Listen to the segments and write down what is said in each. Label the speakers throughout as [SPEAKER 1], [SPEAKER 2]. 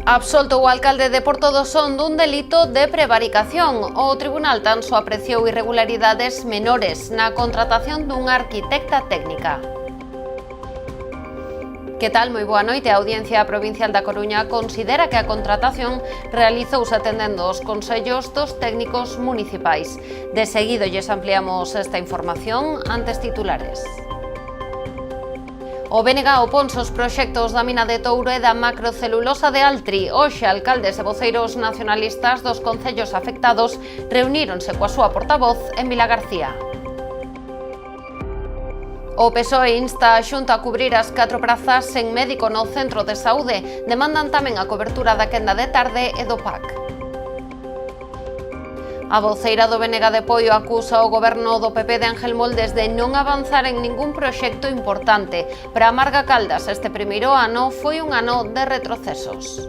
[SPEAKER 1] Absolto o alcalde de Porto do Son dun delito de prevaricación. O tribunal tan só apreciou irregularidades menores na contratación dunha arquitecta técnica. Que tal? Moi boa noite. A Audiencia Provincial da Coruña considera que a contratación realizouse atendendo os consellos dos técnicos municipais. De seguido lles ampliamos esta información antes titulares. O BNG oponse os proxectos da mina de Touro e da macrocelulosa de Altri. Hoxe, alcaldes e voceiros nacionalistas dos concellos afectados reuníronse coa súa portavoz en Vilagarcía. O PSOE insta a Xunta a cubrir as 4 prazas sen médico no centro de saúde. Demandan tamén a cobertura da quenda de tarde e do PAC. A voceira do BNG de Poio acusa o goberno do PP de Ángel Moldes de non avanzar en ningún proxecto importante. Para Marga Caldas, este primeiro ano foi un ano de retrocesos.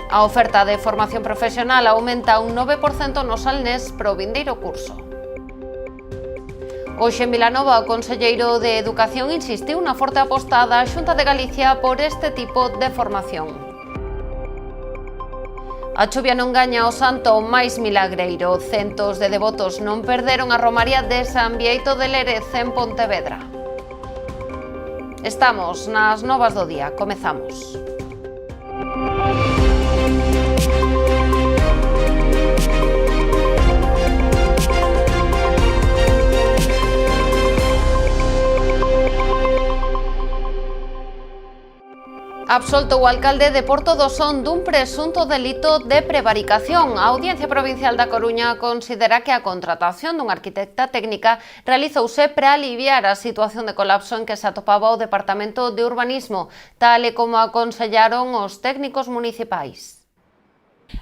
[SPEAKER 1] A oferta de formación profesional aumenta un 9% no Salnés para o vindeiro curso. Hoxe en Vilanova, o conselleiro de Educación insistiu na forte aposta da Xunta de Galicia por este tipo de formación. A chuvia non gaña o santo máis milagreiro. Centos de devotos non perderon a romaría de San Bieito de Lérez en Pontevedra. Estamos nas novas do día. Comezamos. Absolto o alcalde de Porto do Son dun presunto delito de prevaricación. A Audiencia Provincial da Coruña considera que a contratación dunha arquitecta técnica realizouse para aliviar a situación de colapso en que se atopaba o Departamento de Urbanismo, tal e como aconsellaron os técnicos municipais.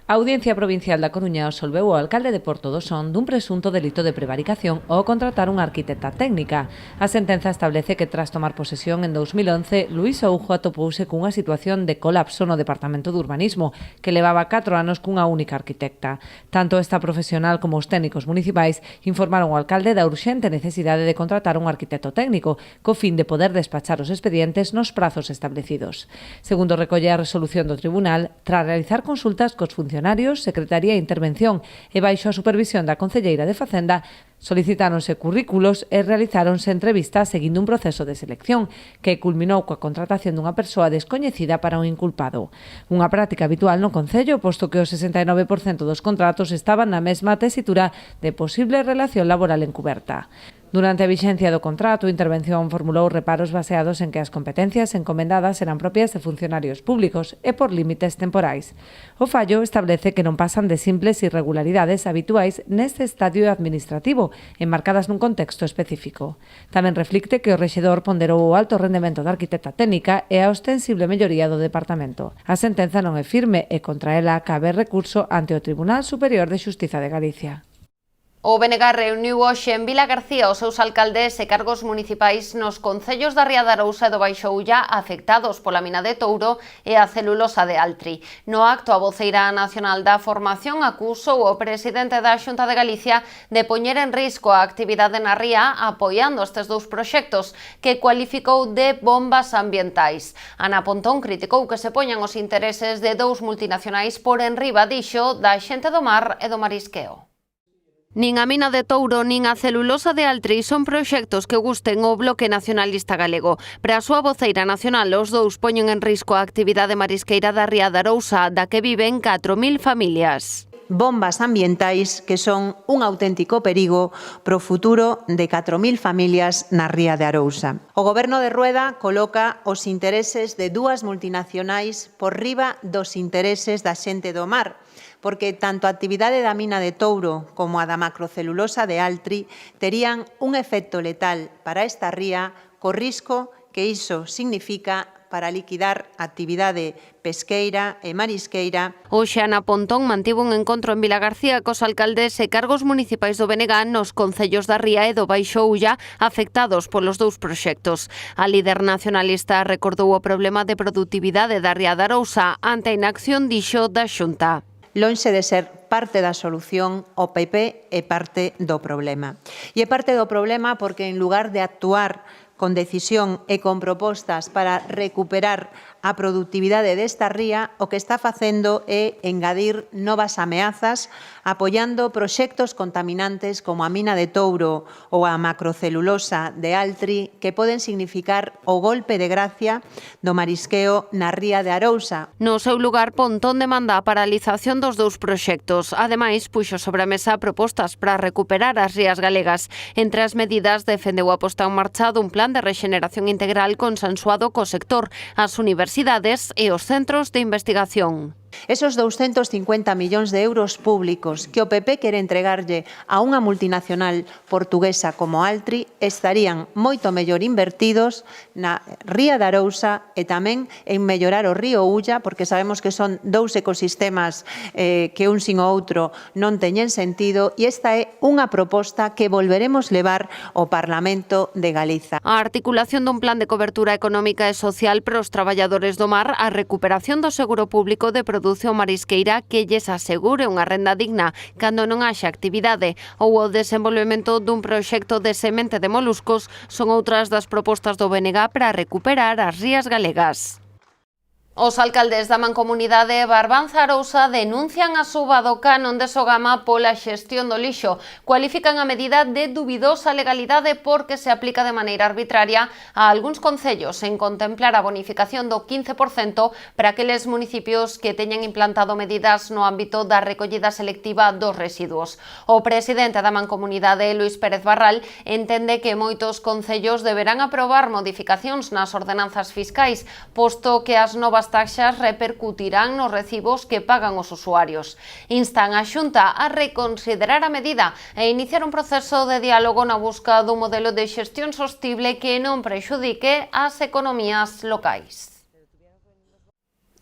[SPEAKER 2] A Audiencia Provincial da Coruña absolveu o alcalde de Porto do Son dun presunto delito de prevaricación ao contratar unha arquitecta técnica. A sentenza establece que tras tomar posesión en 2011, Luís Oujo atopouse cunha situación de colapso no Departamento de Urbanismo, que levaba 4 anos cunha única arquitecta. Tanto esta profesional como os técnicos municipais informaron ao alcalde da urxente necesidade de contratar un arquitecto técnico, co fin de poder despachar os expedientes nos prazos establecidos. Segundo recolle a resolución do tribunal, tras realizar consultas cos funcionarios, Secretaría de Intervención e baixo a supervisión da Concelleira de Facenda, solicitáronse currículos e realizáronse entrevistas seguindo un proceso de selección que culminou coa contratación dunha persoa descoñecida para un inculpado. Unha práctica habitual no Concello, posto que o 69% dos contratos estaban na mesma tesitura de posible relación laboral encuberta. Durante a vixencia do contrato, Intervención formulou reparos baseados en que as competencias encomendadas eran propias de funcionarios públicos e por límites temporais. O fallo establece que non pasan de simples irregularidades habituais neste estadio administrativo, enmarcadas nun contexto específico. Tamén reflicte que o rexedor ponderou o alto rendemento da arquitecta técnica e a ostensible melloría do departamento. A sentenza non é firme e contra ela cabe recurso ante o Tribunal Superior de Xustiza de Galicia.
[SPEAKER 1] O BNG reuniu hoxe en Vilagarcía os seus alcaldes e cargos municipais nos concellos da Ría de Arousa e do Baixo Ulla afectados pola mina de Touro e a celulosa de Altri. No acto, a voceira nacional da formación acusou o presidente da Xunta de Galicia de poñer en risco a actividade na ría apoiando estes dous proxectos que cualificou de bombas ambientais. Ana Pontón criticou que se poñan os intereses de dous multinacionais por enriba, dixo, da xente do mar e do marisqueo. Nin a mina de Touro nin a celulosa de Altri son proxectos que gusten o Bloque Nacionalista Galego. Para a súa voceira nacional, os dous poñen en risco a actividade marisqueira da Ría de Arousa, da que viven 4.000 familias.
[SPEAKER 3] Bombas ambientais que son un auténtico perigo pro futuro de 4.000 familias na Ría de Arousa. O Goberno de Rueda coloca os intereses de dúas multinacionais por riba dos intereses da xente do mar, porque tanto a actividade da mina de Touro como a da macrocelulosa de Altri terían un efecto letal para esta ría co risco que iso significa para liquidar a actividade pesqueira e marisqueira.
[SPEAKER 1] Hoxe Ana Pontón mantivo un encontro en Vilagarcía cos alcaldes e cargos municipais do BNG nos concellos da Ría e do Baixo Ulla afectados polos dous proxectos. A líder nacionalista recordou o problema de produtividade da Ría de Arousa ante a inacción, dixo, da Xunta.
[SPEAKER 3] Lonxe de ser parte da solución, o PP é parte do problema. E é parte do problema porque en lugar de actuar con decisión e con propostas para recuperar a produtividade desta ría, o que está facendo é engadir novas ameazas, apoiando proxectos contaminantes como a mina de Touro ou a macrocelulosa de Altri, que poden significar o golpe de gracia do marisqueo na ría de Arousa.
[SPEAKER 1] No seu lugar, Pontón demanda a paralización dos dous proxectos. Ademais, puxo sobre a mesa propostas para recuperar as rías galegas. Entre as medidas, defendeu a posta en marcha dun plan de rexeneración integral consensuado co sector, as universidades e os centros de investigación.
[SPEAKER 3] Esos 250 millóns de euros públicos que o PP quere entregarlle a unha multinacional portuguesa como Altri estarían moito mellor invertidos na ría de Arousa e tamén en mellorar o río Ulla, porque sabemos que son dous ecosistemas que un sin o outro non teñen sentido, e esta é unha proposta que volveremos levar ao Parlamento de Galiza.
[SPEAKER 1] A articulación dun plan de cobertura económica e social para os traballadores do mar, a recuperación do seguro público de produción marisqueira que lles asegure unha renda digna cando non haxa actividade, ou o desenvolvemento dun proxecto de semente de moluscos son outras das propostas do BNG para recuperar as rías galegas. Os alcaldes da Mancomunidade Barbanza-Arousa denuncian a suba do canon de Sogama pola xestión do lixo. Cualifican a medida de dubidosa legalidade porque se aplica de maneira arbitraria a algúns concellos en contemplar a bonificación do 15% para aqueles municipios que teñan implantado medidas no ámbito da recollida selectiva dos residuos. O presidente da Mancomunidade, Luís Pérez Barral, entende que moitos concellos deberán aprobar modificacións nas ordenanzas fiscais, posto que as novas taxas repercutirán nos recibos que pagan os usuarios. Instan a Xunta a reconsiderar a medida e iniciar un proceso de diálogo na busca dun modelo de xestión sostible que non prexudique as economías locais.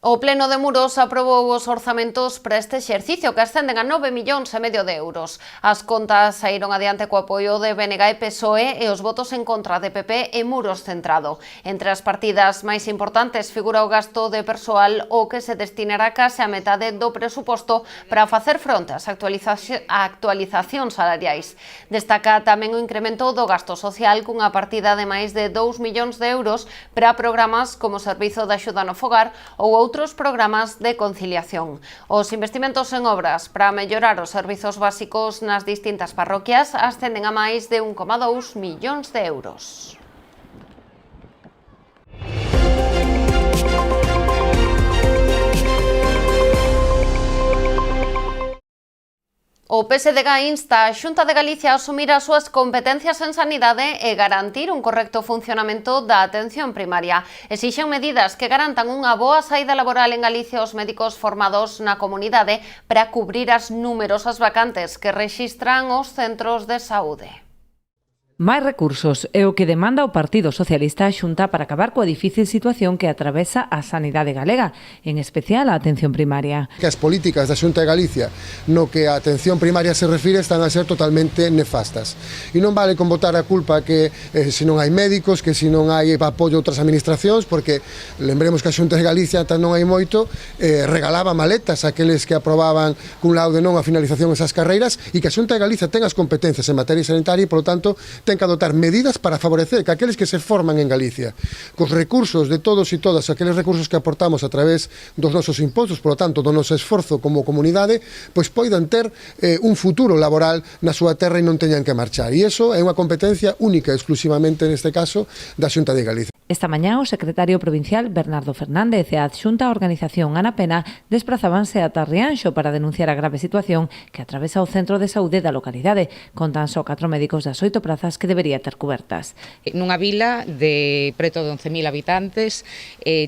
[SPEAKER 1] O Pleno de Muros aprobou os orzamentos para este exercicio que ascenden a 9,5 millóns de euros. As contas saíron adiante co apoio de BNG e PSOE e os votos en contra de PP e Muros Centrado. Entre as partidas máis importantes figura o gasto de persoal, o que se destinará case a metade do presuposto para facer fronte ás actualizacións salariais. Destaca tamén o incremento do gasto social cunha partida de máis de 2 millóns de euros para programas como o Servizo de Axuda no Fogar ou outros programas de conciliación. Os investimentos en obras para mellorar os servizos básicos nas distintas parroquias ascenden a máis de 1,2 millóns de euros. O PSDG insta a Xunta de Galicia a asumir as súas competencias en sanidade e garantir un correcto funcionamento da atención primaria. Exixen medidas que garantan unha boa saída laboral en Galicia aos médicos formados na comunidade para cubrir as numerosas vacantes que rexistran os centros de saúde.
[SPEAKER 2] Máis recursos é o que demanda o Partido Socialista a Xunta para acabar coa difícil situación que atravesa a sanidade galega, en especial a atención primaria.
[SPEAKER 4] Que as políticas da Xunta de Galicia no que a atención primaria se refire están a ser totalmente nefastas. E non vale con botar a culpa que se non hai médicos, que se non hai apoio a outras administracións, porque lembremos que a Xunta de Galicia non hai moito, regalaba maletas àqueles que aprobaban cun laude non a finalización esas carreiras, e que a Xunta de Galicia ten as competencias en materia sanitaria e, polo tanto, ten que adoptar medidas para favorecer que aqueles que se forman en Galicia, cos recursos de todos e todas, aqueles recursos que aportamos a través dos nosos impostos, polo tanto, do noso esforzo como comunidade, pois poidan ter un futuro laboral na súa terra e non teñan que marchar. E iso é unha competencia única, exclusivamente neste caso, da Xunta de Galicia.
[SPEAKER 2] Esta mañá o secretario provincial Bernardo Fernández e a adxunta á organización Ana Pena desprazábanse ata Rianxo para denunciar a grave situación que atravesa o centro de saúde da localidade, con tan só 4 médicos das 8 prazas que debería ter cubertas.
[SPEAKER 5] Nunha vila de preto de 11.000 habitantes,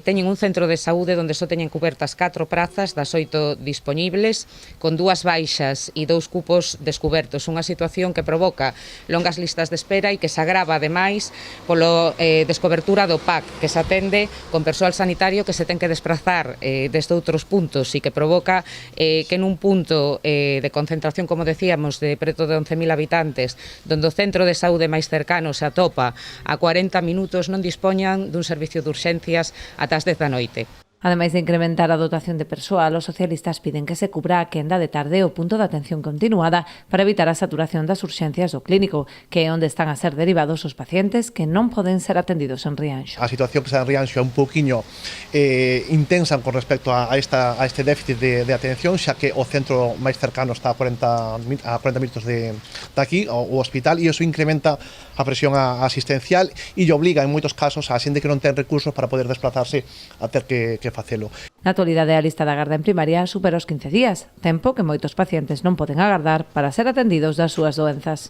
[SPEAKER 5] teñen un centro de saúde onde só teñen cubertas 4 prazas das 8 dispoñibles, con 2 baixas e 2 cupos descubertos, unha situación que provoca longas listas de espera e que se agrava ademais polo descobertura do PAC, que se atende con persoal sanitario que se ten que desprazar desde outros puntos e que provoca que nun punto de concentración, como decíamos, de preto de 11.000 habitantes, donde o centro de saúde máis cercano se atopa a 40 minutos, non dispoñan dun servicio de urxencias ata as 10 da noite.
[SPEAKER 2] Ademais de incrementar a dotación de persoal, os socialistas piden que se cubra a quenda de tarde o punto de atención continuada para evitar a saturación das urxencias do clínico, que é onde están a ser derivados os pacientes que non poden ser atendidos en Rianxo.
[SPEAKER 6] A situación que está en Rianxo é un pouquiño intensa con respecto a este déficit de atención, xa que o centro máis cercano está a 40 minutos de aquí, o hospital, e iso incrementa a presión asistencial e obliga en moitos casos a xente que non ten recursos para poder desplazarse a ter que facelo.
[SPEAKER 2] Na actualidade, a lista de agarda en primaria supera os 15 días, tempo que moitos pacientes non poden agardar para ser atendidos das súas doenzas.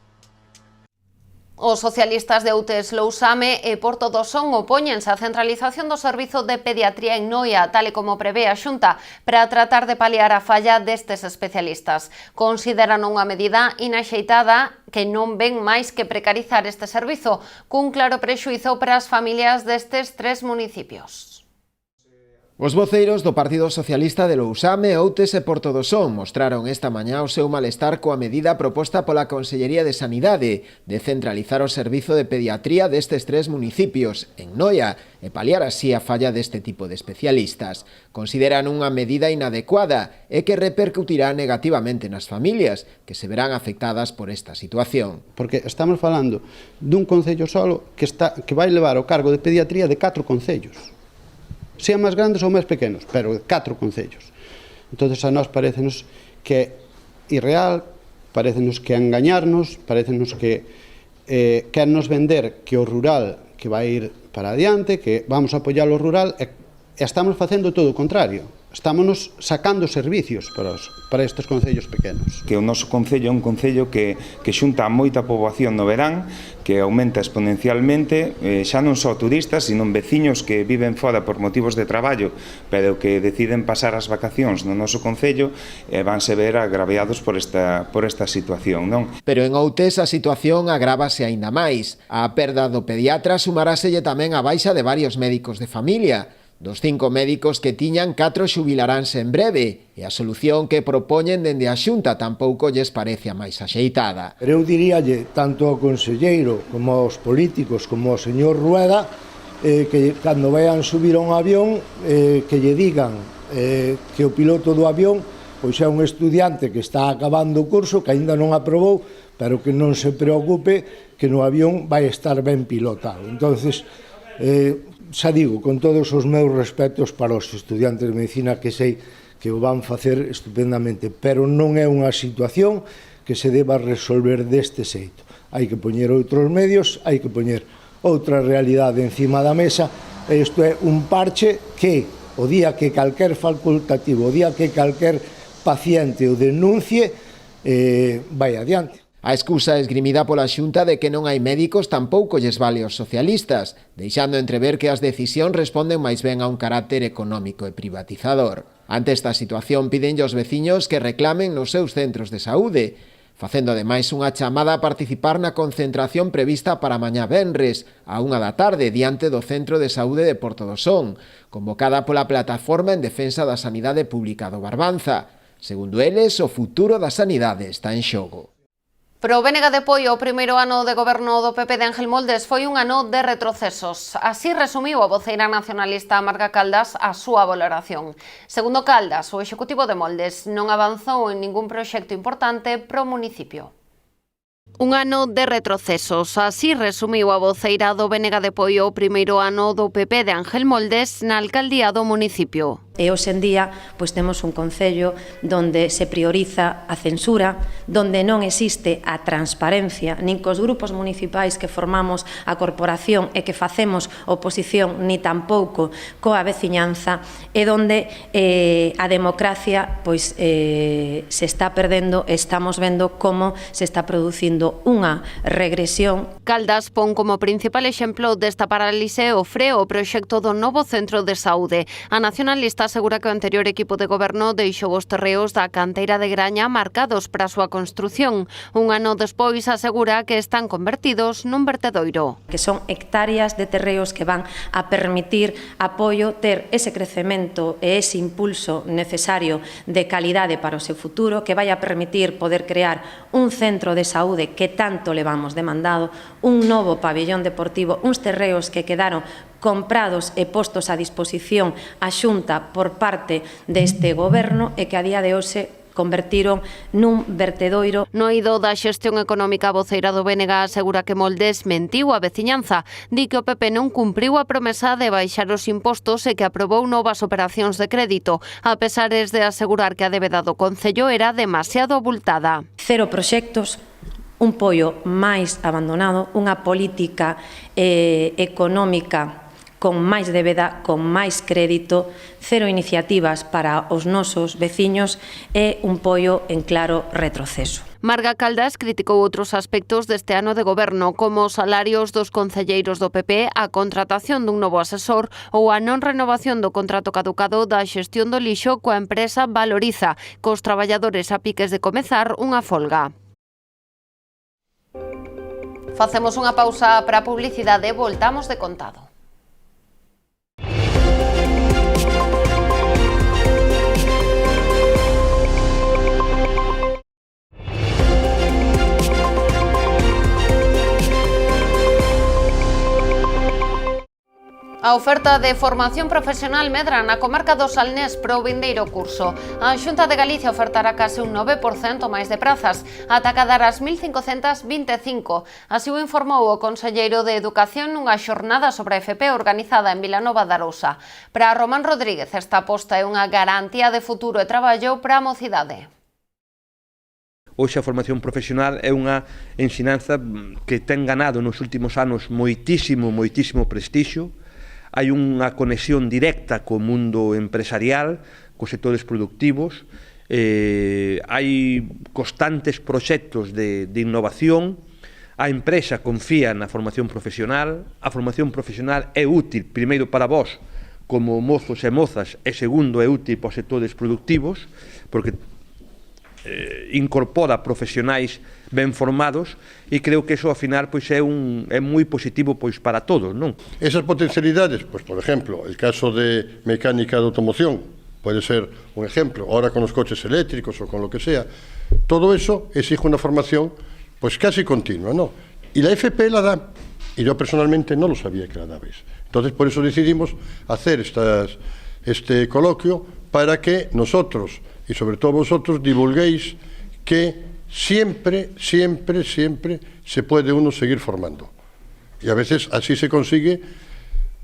[SPEAKER 1] Os socialistas de UTES Lousame e Porto do Son opóñense á centralización do servizo de pediatría en Noia, tal e como prevé a Xunta, para tratar de paliar a falla destes especialistas. Consideran unha medida inaxeitada que non ven máis que precarizar este servizo, cun claro prexuízo para as familias destes 3 municipios.
[SPEAKER 7] Os voceiros do Partido Socialista de Lousame, Outes e Porto do Son mostraron esta mañá o seu malestar coa medida proposta pola Consellería de Sanidade de centralizar o servizo de pediatría destes 3 municipios, en Noia, e paliar así a falla deste tipo de especialistas. Consideran unha medida inadecuada e que repercutirá negativamente nas familias, que se verán afectadas por esta situación.
[SPEAKER 8] Porque estamos falando dun concello solo que vai levar o cargo de pediatría de 4 concellos. Sean máis grandes ou máis pequenos, pero 4 concellos. Entón, a nós parecenos que é irreal, parecenos que engañarnos, parecenos que quernos vender que o rural que vai ir para adiante, que vamos a apoiar o rural, e estamos facendo todo o contrario. Estámonos sacando servicios para estes concellos pequenos.
[SPEAKER 9] Que o noso concello é un concello que xunta moita poboación no verán, que aumenta exponencialmente, xa non só turistas, sino veciños que viven fora por motivos de traballo, pero que deciden pasar as vacacións no noso concello e vanse ver agraviados por esta situación, non?
[SPEAKER 7] Pero en Outes a situación agrávase aínda máis. A perda do pediatra sumaráselle tamén a baixa de varios médicos de familia. Dos 5 médicos que tiñan, 4 xubilaránse en breve, e a solución que propoñen dende a Xunta tampouco lles parece a máis axeitada.
[SPEAKER 10] Eu diríalle tanto ao conselleiro como aos políticos como ao señor Rueda que cando vayan subir a un avión que lle digan que o piloto do avión pois é un estudiante que está acabando o curso, que aínda non aprobou, pero que non se preocupe que no avión vai estar ben pilotado. Entonces, xa digo, con todos os meus respetos para os estudiantes de medicina, que sei que o van facer estupendamente, pero non é unha situación que se deba resolver deste xeito. Hai que poñer outros medios, hai que poñer outra realidade encima da mesa, e isto é un parche que o día que calquer facultativo, o día que calquer paciente o denuncie, vai adiante.
[SPEAKER 7] A excusa esgrimida pola Xunta de que non hai médicos tampouco lles vale aos socialistas, deixando entrever que as decisións responden máis ben a un carácter económico e privatizador. Ante esta situación pidenlle aos veciños que reclamen nos seus centros de saúde, facendo ademais unha chamada a participar na concentración prevista para mañá venres, a 1 da tarde, diante do Centro de Saúde de Porto do Son, convocada pola Plataforma en Defensa da Sanidade Pública do Barbanza. Segundo eles, o futuro da sanidade está en xogo.
[SPEAKER 1] Pro BNG de Poio, o primeiro ano de goberno do PP de Ángel Moldes foi un ano de retrocesos. Así resumiu a voceira nacionalista Marga Caldas a súa valoración. Segundo Caldas, o executivo de Moldes non avanzou en ningún proxecto importante pro municipio. Un ano de retrocesos, así resumiu a voceira do BNG de Poio o primeiro ano do PP de Ángel Moldes na alcaldía do municipio.
[SPEAKER 11] E hoxe en día pois temos un concello donde se prioriza a censura, donde non existe a transparencia, nin cos grupos municipais que formamos a corporación e que facemos oposición, ni tampouco coa veciñanza, e donde a democracia pois se está perdendo, estamos vendo como se está producindo unha regresión.
[SPEAKER 1] Caldas pon como principal exemplo desta parálise o freo o proxecto do novo centro de saúde. A nacionalista asegura que o anterior equipo de goberno deixou os terreos da canteira de Graña marcados para a súa construción. Un ano despois asegura que están convertidos nun vertedoiro.
[SPEAKER 11] Que son hectáreas de terreos que van a permitir apoio ter ese crecemento e ese impulso necesario de calidade para o seu futuro, que vai a permitir poder crear un centro de saúde que tanto levamos demandado, un novo pabellón deportivo, uns terreos que quedaron comprados e postos a disposición a Xunta por parte deste Goberno e que a día de hoxe convertiron nun vertedoiro.
[SPEAKER 1] No eido da xestión económica, a voceira do BNG asegura que Moldes mentiu a veciñanza. Di que o PP non cumpriu a promesa de baixar os impostos e que aprobou novas operacións de crédito, a pesares de asegurar que a débeda do Concello era demasiado abultada.
[SPEAKER 11] 0 proxectos, un pollo máis abandonado, unha política económica con máis débeda, con máis crédito, 0 iniciativas para os nosos veciños e un pollo en claro retroceso.
[SPEAKER 1] Marga Caldas criticou outros aspectos deste ano de goberno, como os salarios dos concelleiros do PP, a contratación dun novo asesor ou a non renovación do contrato caducado da xestión do lixo coa empresa Valoriza, cos traballadores a piques de comezar unha folga. Facemos unha pausa para a publicidade e voltamos de contado. A oferta de formación profesional medra na comarca do Salnés pro vindeiro curso. A Xunta de Galicia ofertará case un 9% máis de prazas, ata cadar as 1.525. Así o informou o conselleiro de Educación nunha xornada sobre a FP organizada en Vilanova de Arousa. Para Román Rodríguez, esta aposta é unha garantía de futuro e traballo para a mocidade.
[SPEAKER 12] Hoxe a formación profesional é unha ensinanza que ten ganado nos últimos anos moitísimo prestixio. Hai unha conexión directa co mundo empresarial, cos sectores productivos, hai constantes proxectos de innovación, a empresa confía na formación profesional, a formación profesional é útil, primeiro para vós, como mozos e mozas, e segundo é útil para os sectores productivos, porque incorpora profesionais ben formados e creo que eso ao final pois é moi positivo pois para todos, non?
[SPEAKER 13] Esas potencialidades, pois por exemplo, el caso de mecánica de automoción puede ser un ejemplo, ahora con los coches eléctricos o con lo que sea, todo eso exige una formación pues casi continua, ¿no? Y la FP la da, y yo personalmente no lo sabía que la dabais. Entonces por eso decidimos hacer este coloquio para que nosotros y sobre todo vosotros divulguéis que siempre se puede uno seguir formando. Y a veces así se consigue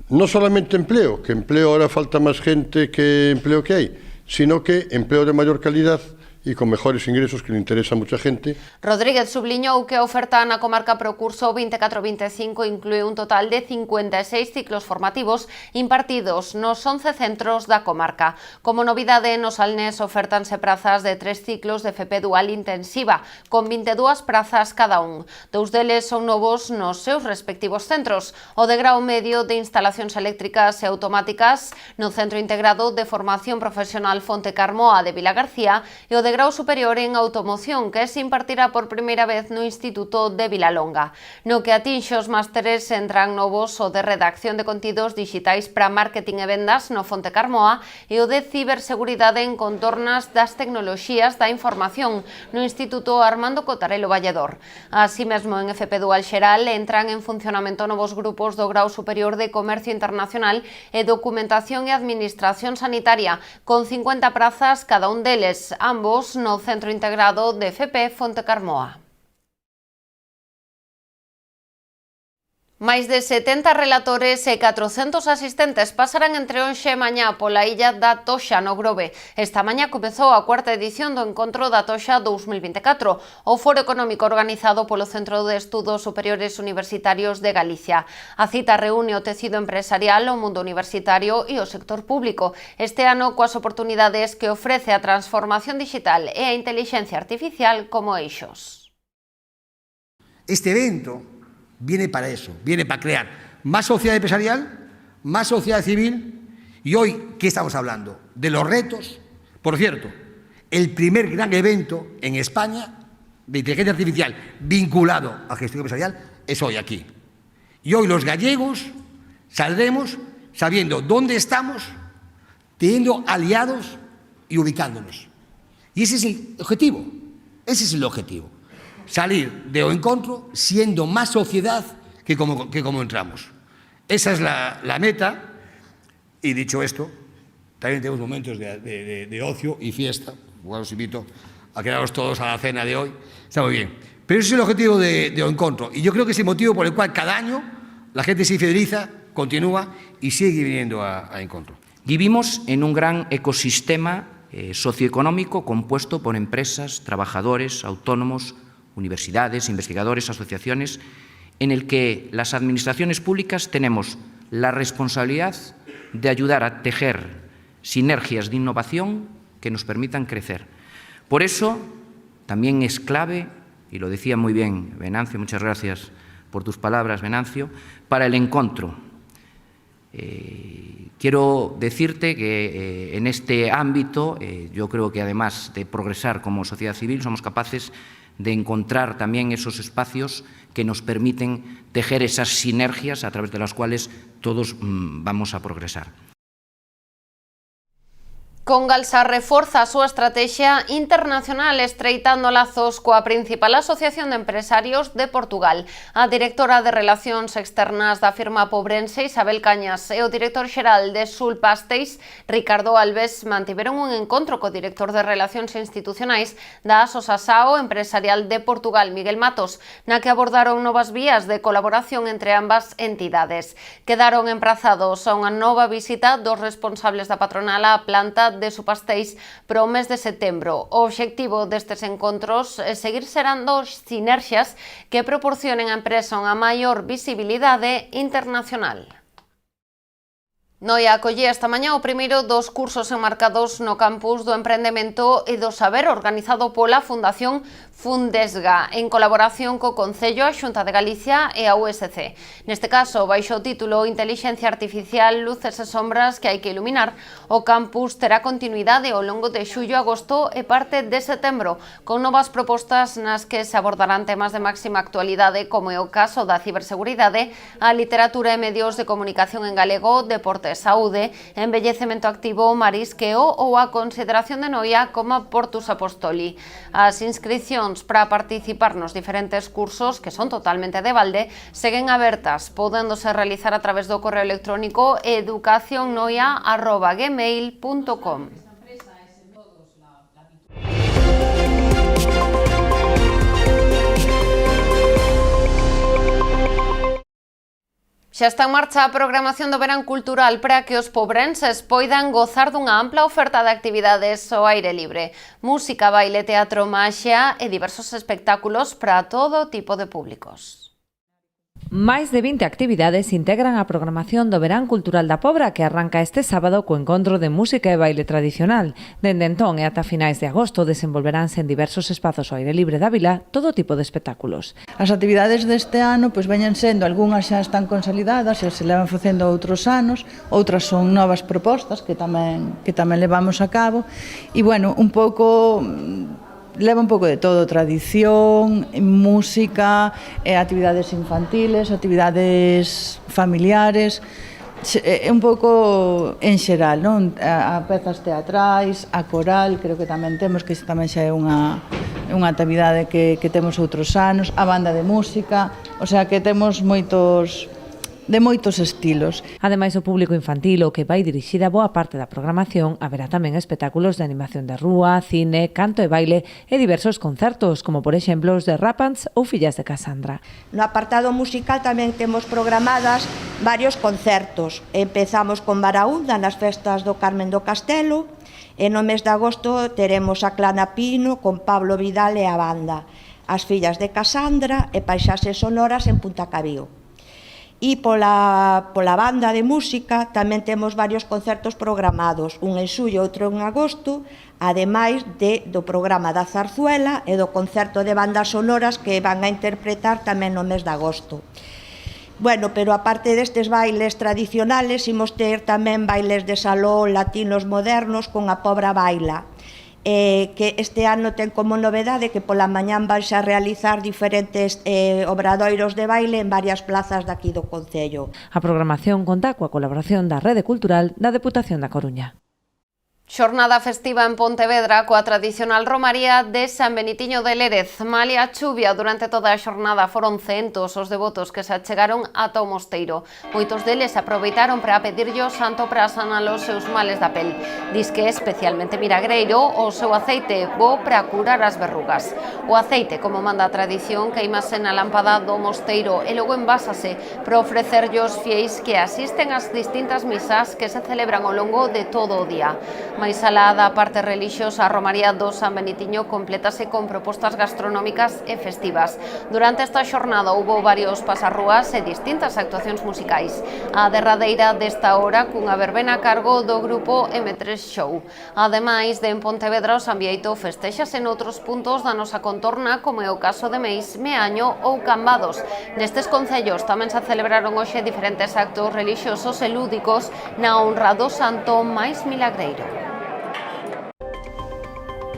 [SPEAKER 13] no solamente empleo, que empleo ahora falta más gente que empleo que hay, sino que empleo de mayor calidad e con mejores ingresos que le interesa a mucha gente.
[SPEAKER 1] Rodríguez subliñou que a oferta na comarca pro curso 24-25 inclúe un total de 56 ciclos formativos impartidos nos 11 centros da comarca. Como novidade, no Salnés ofertanse prazas de 3 ciclos de FP dual intensiva, con 22 prazas cada un. 2 deles son novos nos seus respectivos centros, o de grau medio de instalacións eléctricas e automáticas no Centro Integrado de Formación Profesional Fonte Carmoa de Vilagarcía e o de grau superior en automoción, que se impartirá por primeira vez no Instituto de Vilalonga. No que atinxe os másteres entran novos o de redacción de contidos digitais para marketing e vendas no Fonte Carmoa e o de ciberseguridade en contornas das tecnoloxías da información no Instituto Armando Cotarelo Valledor. Así mesmo, en FP Dual Xeral entran en funcionamento novos grupos do grau superior de Comercio Internacional e Documentación e Administración Sanitaria, con 50 prazas cada un deles, ambos no Centro Integrado de FP Fonte Carmoa. Máis de 70 relatores e 400 asistentes pasarán entre onxe e mañá pola illa da Toxa no Grove. Esta mañá comezou a cuarta edición do Encontro da Toxa 2024, o foro económico organizado polo Centro de Estudos Superiores Universitarios de Galicia. A cita reúne o tecido empresarial, o mundo universitario e o sector público. Este ano coas oportunidades que ofrece a transformación digital e a intelixencia artificial como eixos.
[SPEAKER 14] Este evento viene para eso, viene para crear más sociedad empresarial, más sociedad civil. Y hoy, ¿qué estamos hablando? De los retos. Por cierto, el primer gran evento en España de inteligencia artificial vinculado a gestión empresarial es hoy aquí. Y hoy los gallegos saldremos sabiendo dónde estamos, teniendo aliados y ubicándonos. Y ese es el objetivo. Ese es el objetivo. Salir de o encontro siendo más sociedad que como entramos. Esa es la meta. Y dicho esto, también tenemos momentos de ocio y fiesta. Igual os invito a quedaros todos a la cena de hoy. Está muy bien. Pero ese es el objetivo de encuentro. Y yo creo que es el motivo por el cual cada año la gente se fideliza, continúa y sigue viniendo a encuentro.
[SPEAKER 15] Vivimos en un gran ecosistema socioeconómico compuesto por empresas, trabajadores, autónomos, universidades, investigadores, asociaciones, en el que las administraciones públicas tenemos la responsabilidad de ayudar a tejer sinergias de innovación que nos permitan crecer. Por eso, también es clave, y lo decía muy bien Venancio, muchas gracias por tus palabras, Venancio, para el encuentro. Quiero decirte que en este ámbito, yo creo que además de progresar como sociedad civil, somos capaces de encontrar también esos espacios que nos permiten tejer esas sinergias a través de las cuales todos vamos a progresar.
[SPEAKER 1] Congalsa reforza a súa estratexia internacional estreitando lazos coa principal asociación de empresarios de Portugal. A directora de Relacións Externas da firma pobrense, Isabel Cañas, e o director xeral de Sulpasteis, Ricardo Alves, mantiveron un encontro co director de Relacións Institucionais da Asosasao Empresarial de Portugal, Miguel Matos, na que abordaron novas vías de colaboración entre ambas entidades. Quedaron emprazados a unha nova visita dos responsables da patronal á planta de Sulpasteis para o mes de setembro. O obxectivo destes encontros é seguir xerando sinerxias que proporcionen á empresa unha maior visibilidade internacional. Noia acollía esta mañá o primeiro dos cursos enmarcados no campus do emprendemento e do saber organizado pola Fundación Fundesga, en colaboración co Concello, a Xunta de Galicia e a USC. Neste caso, baixo o título Inteligencia Artificial, luces e sombras que hai que iluminar, o campus terá continuidade ao longo de xullo, agosto e parte de setembro, con novas propostas nas que se abordarán temas de máxima actualidade, como é o caso da ciberseguridade, a literatura e medios de comunicación en galego, deporte, saúde, envellecemento activo, marisqueo ou a consideración de Noia como Portus Apostoli. As inscripcións para participar nos diferentes cursos, que son totalmente de balde, seguen abertas, podéndose realizar a través do correo electrónico educacionnoia@gmail.com. Xa está en marcha a programación do verán cultural para que os pobrenses poidan gozar dunha ampla oferta de actividades ao aire libre. Música, baile, teatro, maxia e diversos espectáculos para todo tipo de públicos.
[SPEAKER 2] Máis de 20 actividades integran a programación do Verán Cultural da Pobra, que arranca este sábado co encontro de música e baile tradicional. Dende entón e ata finais de agosto desenvolveránse en diversos espazos ao aire libre da vila todo tipo de espectáculos.
[SPEAKER 16] As actividades deste ano veñen sendo, algunhas xa están consolidadas, xa se levan facendo outros anos, outras son novas propostas que tamén levamos a cabo, e bueno, leva un pouco de todo, tradición, música, actividades infantiles, actividades familiares, un pouco en xeral, non? A pezas teatrais, a coral, creo que tamén temos, que tamén xa é unha actividade que temos outros anos, a banda de música, o sea que temos moitos estilos.
[SPEAKER 2] Ademais, o público infantil, o que vai dirixida boa parte da programación, haberá tamén espectáculos de animación de rúa, cine, canto e baile e diversos concertos, como por exemplo os de Rapans ou Fillas de Casandra.
[SPEAKER 17] No apartado musical tamén temos programadas varios concertos. Empezamos con Baraúnda nas festas do Carmen do Castelo e no mes de agosto teremos a Clana Pino con Pablo Vidal e a banda, as Fillas de Casandra e Paisaxes Sonoras en Punta Cabío. E pola banda de música tamén temos varios concertos programados, un en xullo e outro en agosto, ademais do programa da Zarzuela e do concerto de bandas sonoras que van a interpretar tamén no mes de agosto. Bueno, pero aparte destes bailes tradicionales, imos ter tamén bailes de salón latinos modernos con a Pobra Baila, que este ano ten como novedade que pola mañán vais a realizar diferentes obradoiros de baile en varias plazas daqui do Concello.
[SPEAKER 2] A programación conta coa colaboración da Rede Cultural da Deputación da Coruña.
[SPEAKER 1] Xornada festiva en Pontevedra coa tradicional romaría de San Benitiño de Lérez. Malia chuvia durante toda a xornada, foron centos os devotos que se achegaron ata o mosteiro. Moitos deles aproveitaron para pedirlle ao santo para sanar os seus males da pel. Diz que é especialmente milagreiro o seu aceite, bo para curar as verrugas. O aceite, como manda a tradición, queimase na lámpada do mosteiro e logo envásase para ofrecerlle aos fieis que asisten ás distintas misas que se celebran ao longo de todo o día. Mais alá da parte relixiosa, a romaría do San Benitiño complétase con propostas gastronómicas e festivas. Durante esta xornada houbo varios pasarrúas e distintas actuacións musicais. A derradeira desta hora cunha verbena a cargo do grupo M3 Show. Ademais de en Pontevedra, o San Bieito festexase noutros puntos da nosa contorna, como é o caso de Meis, Meaño ou Cambados. Nestes concellos tamén se celebraron hoxe diferentes actos relixiosos e lúdicos na honra do santo máis milagreiro.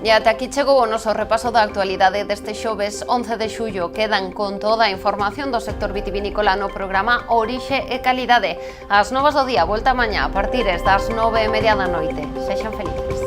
[SPEAKER 1] E ata aquí chegou o noso repaso da actualidade deste xoves 11 de xullo. Quedan con toda a información do sector vitivinícola no programa Orixe e Calidade. As novas do día, volta mañá a partir das 9:30 da noite. Sexan felices.